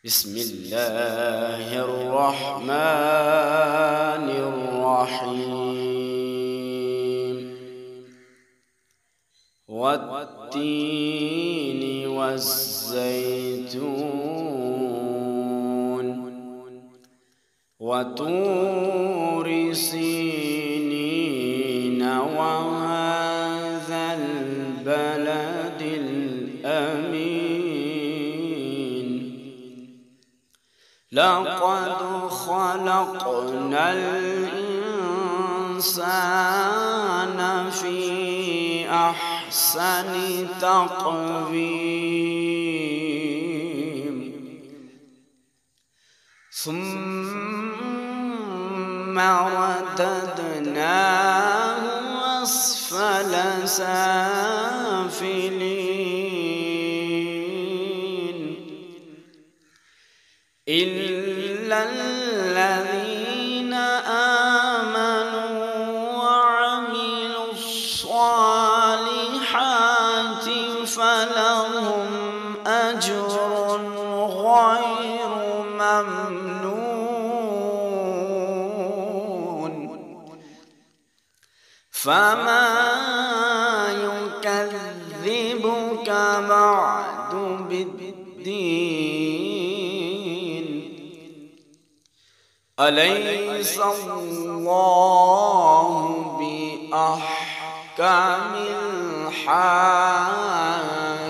بسم الله الرحمن الرحيم والتين والزيتون وطور سينين وهذا البلد الأمين لقد خلقنا الإنسان في أحسن تقويم ثم رددناه أسفل سافلين إلا الذين آمنوا وعملوا الصالحات فلهم أجر غير ممنون فما يكذبك بعد بالدين أليس الله بأحكم الحاكمين